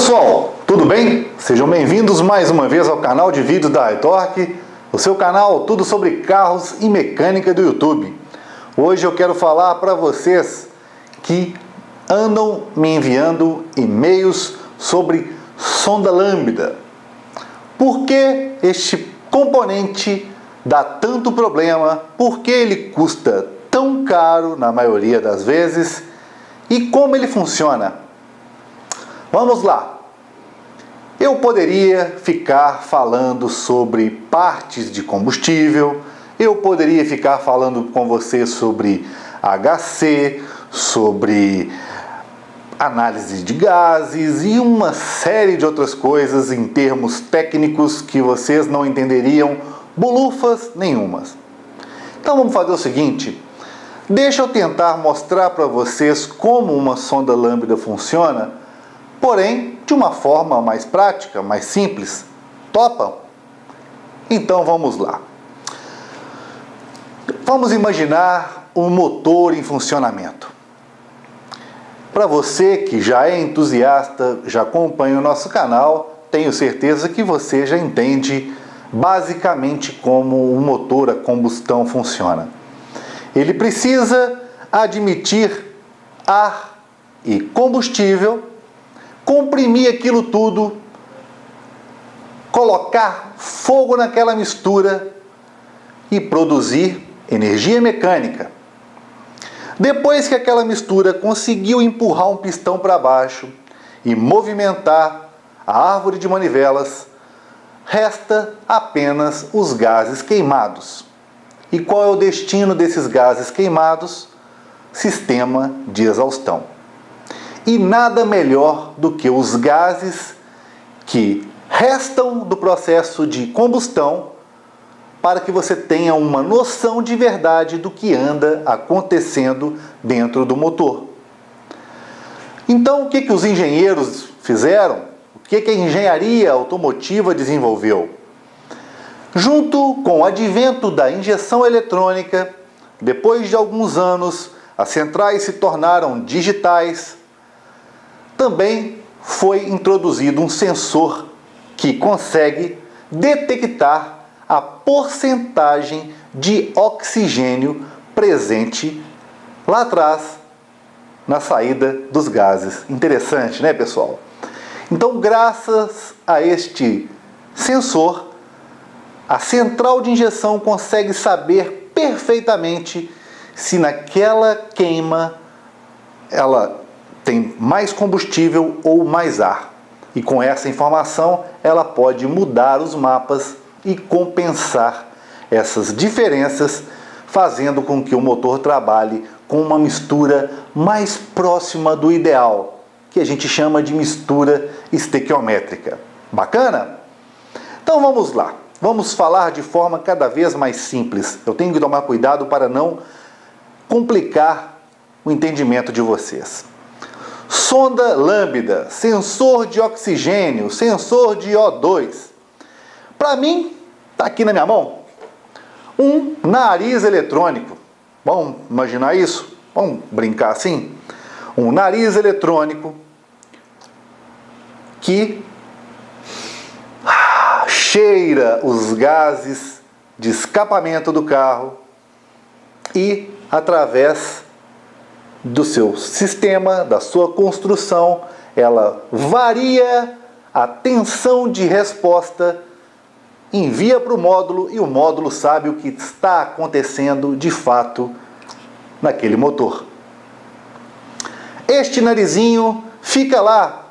pessoal, tudo bem? Sejam bem-vindos mais uma vez ao canal de vídeos da iTorque, o seu canal tudo sobre carros e mecânica do YouTube. Hoje eu quero falar para vocês que andam me enviando e-mails sobre sonda lambda. Por que este componente dá tanto problema? Por que ele custa tão caro na maioria das vezes? E como ele funciona? Vamos lá! Eu poderia ficar falando sobre partes de combustível, eu poderia ficar falando com você sobre HC, sobre análise de gases e uma série de outras coisas em termos técnicos que vocês não entenderiam bolufas nenhumas. Então vamos fazer o seguinte, deixa eu tentar mostrar para vocês como uma sonda lambda funciona, porém de uma forma mais prática, mais simples. Topam? Então vamos lá. Vamos imaginar um motor em funcionamento. Para você que já é entusiasta, já acompanha o nosso canal, tenho certeza que você já entende basicamente como um motor a combustão funciona. Ele precisa admitir ar e combustível, comprimir aquilo tudo, colocar fogo naquela mistura e produzir energia mecânica. Depois que aquela mistura conseguiu empurrar um pistão para baixo e movimentar a árvore de manivelas, resta apenas os gases queimados. E qual é o destino desses gases queimados? Sistema de exaustão. E nada melhor do que os gases que restam do processo de combustão para que você tenha uma noção de verdade do que anda acontecendo dentro do motor. Então, o que os engenheiros fizeram? O que a engenharia automotiva desenvolveu? Junto com o advento da injeção eletrônica, depois de alguns anos, as centrais se tornaram digitais. Também foi introduzido um sensor que consegue detectar a porcentagem de oxigênio presente lá atrás na saída dos gases. Interessante, né, pessoal? Então, graças a este sensor, a central de injeção consegue saber perfeitamente se naquela queima ela tem mais combustível ou mais ar. E com essa informação ela pode mudar os mapas e compensar essas diferenças, fazendo com que o motor trabalhe com uma mistura mais próxima do ideal, que a gente chama de mistura estequiométrica. Bacana? Então vamos lá. Vamos falar de forma cada vez mais simples. Eu tenho que tomar cuidado para não complicar o entendimento de vocês. Sonda lambda, sensor de oxigênio, sensor de O2. Para mim, está aqui na minha mão, um nariz eletrônico. Vamos imaginar isso? Vamos brincar assim? Um nariz eletrônico que cheira os gases de escapamento do carro e, através do seu sistema, da sua construção, ela varia a tensão de resposta, envia para o módulo e o módulo sabe o que está acontecendo de fato naquele motor. Este narizinho fica lá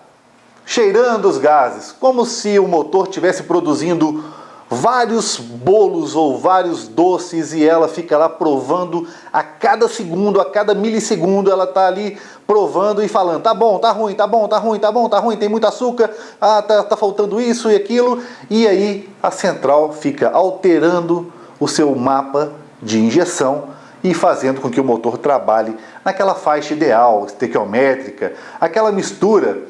cheirando os gases, como se o motor estivesse produzindo vários bolos ou vários doces e ela fica lá provando a cada segundo, a cada milissegundo ela está ali provando e falando, tá bom, tá ruim, tá bom, tá ruim, tá bom, tá ruim, tem muito açúcar, tá faltando isso e aquilo, e aí a central fica alterando o seu mapa de injeção e fazendo com que o motor trabalhe naquela faixa ideal, estequiométrica, aquela mistura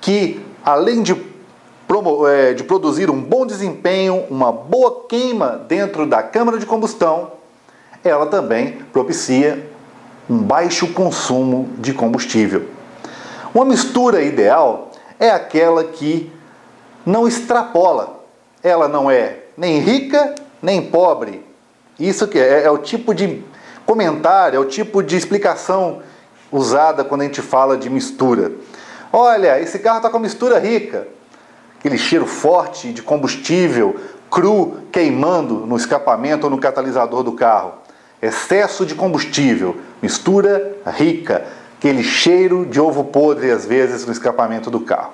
que, além de produzir um bom desempenho, uma boa queima dentro da câmara de combustão, ela também propicia um baixo consumo de combustível. Uma mistura ideal é aquela que não extrapola. Ela não é nem rica, nem pobre. Isso que é o tipo de comentário, é o tipo de explicação usada quando a gente fala de mistura. Olha, esse carro está com mistura rica. Aquele cheiro forte de combustível cru queimando no escapamento ou no catalisador do carro. Excesso de combustível, mistura rica. Aquele cheiro de ovo podre, às vezes, no escapamento do carro.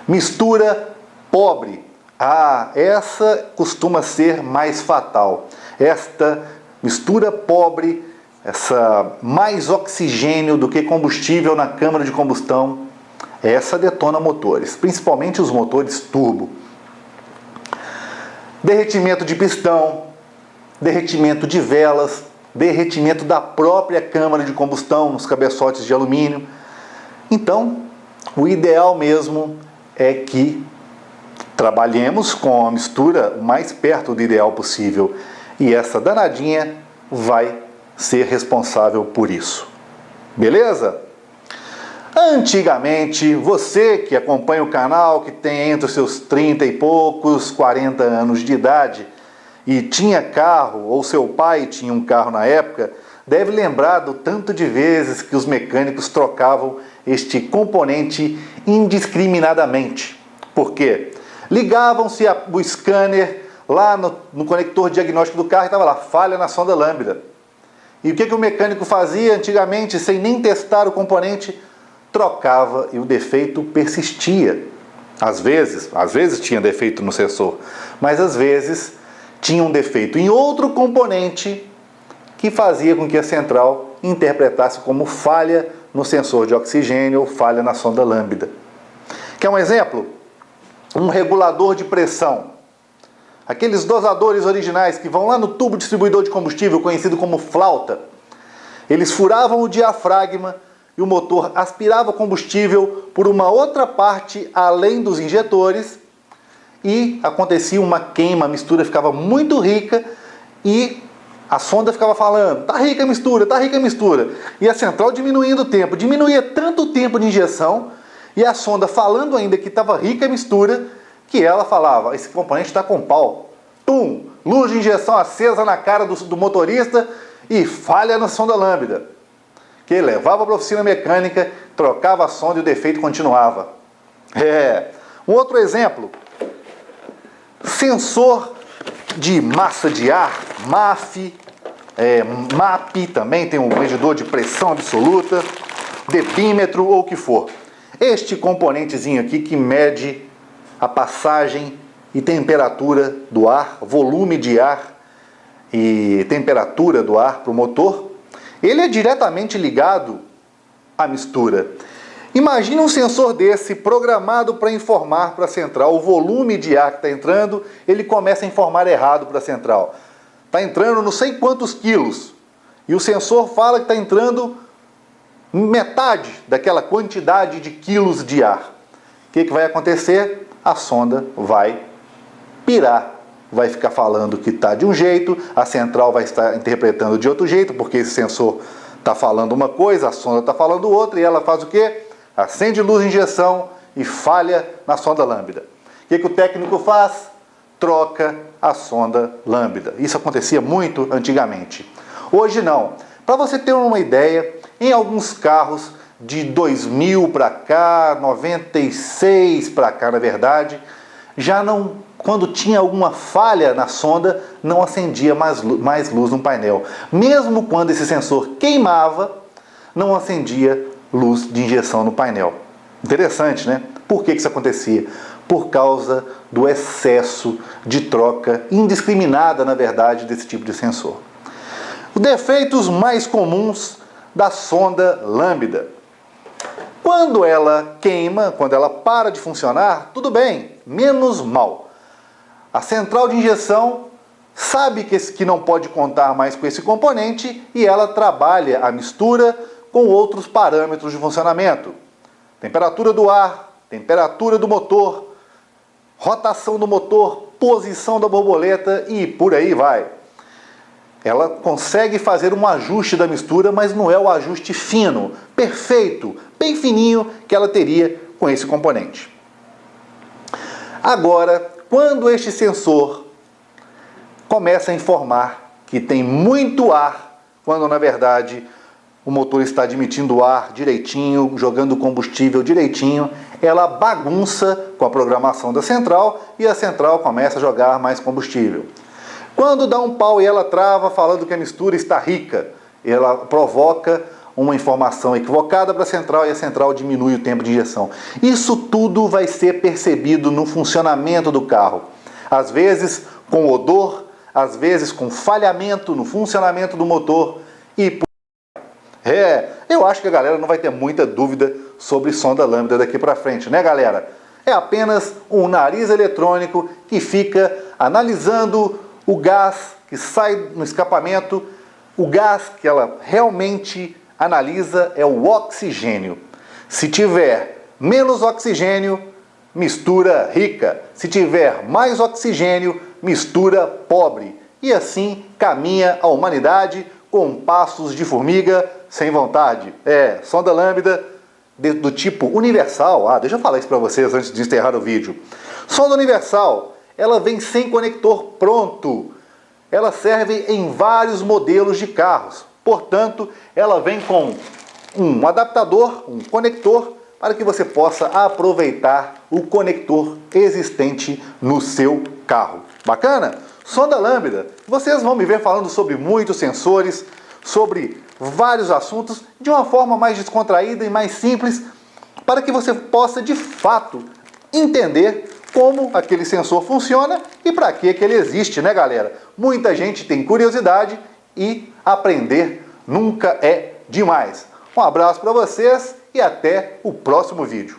Mistura pobre. Ah, essa costuma ser mais fatal. Esta mistura pobre, essa mais oxigênio do que combustível na câmara de combustão, essa detona motores, principalmente os motores turbo. Derretimento de pistão, derretimento de velas, derretimento da própria câmara de combustão nos cabeçotes de alumínio. Então, o ideal mesmo é que trabalhemos com a mistura o mais perto do ideal possível. E essa danadinha vai ser responsável por isso. Beleza? Antigamente, você que acompanha o canal, que tem entre os seus 30 e poucos, 40 anos de idade, e tinha carro, ou seu pai tinha um carro na época, deve lembrar do tanto de vezes que os mecânicos trocavam este componente indiscriminadamente. Por quê? Ligavam-se o scanner lá no conector diagnóstico do carro e estava lá, falha na sonda lambda. E o que o mecânico fazia antigamente, sem nem testar o componente? Trocava e o defeito persistia. Às vezes tinha defeito no sensor, mas às vezes tinha um defeito em outro componente que fazia com que a central interpretasse como falha no sensor de oxigênio ou falha na sonda lambda. Quer um exemplo? Um regulador de pressão. Aqueles dosadores originais que vão lá no tubo distribuidor de combustível, conhecido como flauta. Eles furavam o diafragma e o motor aspirava combustível por uma outra parte além dos injetores e acontecia uma queima, a mistura ficava muito rica e a sonda ficava falando, tá rica a mistura, tá rica a mistura. E a central diminuindo o tempo, diminuía tanto o tempo de injeção e a sonda falando ainda que estava rica a mistura, que ela falava, esse componente está com pau. Tum! Luz de injeção acesa na cara do motorista e falha na sonda lambda. Que levava para a oficina mecânica, trocava a sonda e o defeito continuava. Um outro exemplo. Sensor de massa de ar, MAF, MAP também, tem um medidor de pressão absoluta, debímetro ou o que for. Este componentezinho aqui que mede a passagem e temperatura do ar, volume de ar e temperatura do ar para o motor, ele é diretamente ligado à mistura. Imagina um sensor desse programado para informar para a central o volume de ar que está entrando, ele começa a informar errado para a central. Está entrando não sei quantos quilos e o sensor fala que está entrando metade daquela quantidade de quilos de ar. O que vai acontecer? A sonda vai pirar, vai ficar falando que está de um jeito, a central vai estar interpretando de outro jeito, porque esse sensor está falando uma coisa, a sonda está falando outra, e ela faz o quê? Acende luz de injeção e falha na sonda lambda. O que o técnico faz? Troca a sonda lambda. Isso acontecia muito antigamente. Hoje não. Para você ter uma ideia, em alguns carros de 2000 para cá, 96 para cá, na verdade, já não, quando tinha alguma falha na sonda, não acendia mais luz no painel. Mesmo quando esse sensor queimava, não acendia luz de injeção no painel. Interessante, né? Por que isso acontecia? Por causa do excesso de troca indiscriminada, na verdade, desse tipo de sensor. Os defeitos mais comuns da sonda lambda. Quando ela queima, quando ela para de funcionar, tudo bem, menos mal. A central de injeção sabe que não pode contar mais com esse componente e ela trabalha a mistura com outros parâmetros de funcionamento. Temperatura do ar, temperatura do motor, rotação do motor, posição da borboleta e por aí vai. Ela consegue fazer um ajuste da mistura, mas não é o ajuste fino, perfeito, bem fininho que ela teria com esse componente. Agora, quando este sensor começa a informar que tem muito ar, quando na verdade o motor está admitindo ar direitinho, jogando combustível direitinho, ela bagunça com a programação da central e a central começa a jogar mais combustível. Quando dá um pau e ela trava falando que a mistura está rica, ela provoca uma informação equivocada para a central e a central diminui o tempo de injeção. Isso tudo vai ser percebido no funcionamento do carro. Às vezes com odor, às vezes com falhamento no funcionamento do motor e eu acho que a galera não vai ter muita dúvida sobre sonda lambda daqui para frente, né, galera? É apenas um nariz eletrônico que fica analisando o gás que sai no escapamento. O gás que ela realmente analisa é o oxigênio. Se tiver menos oxigênio, mistura rica. Se tiver mais oxigênio, mistura pobre. E assim caminha a humanidade com passos de formiga sem vontade. Sonda lambda do tipo universal. Deixa eu falar isso para vocês antes de encerrar o vídeo. Sonda universal, ela vem sem conector pronto. Ela serve em vários modelos de carros. Portanto, ela vem com um adaptador, um conector, para que você possa aproveitar o conector existente no seu carro. Bacana? Sonda lambda. Vocês vão me ver falando sobre muitos sensores, sobre vários assuntos, de uma forma mais descontraída e mais simples, para que você possa, de fato, entender como aquele sensor funciona e para que ele existe, né, galera? Muita gente tem curiosidade e aprender nunca é demais. Um abraço para vocês e até o próximo vídeo.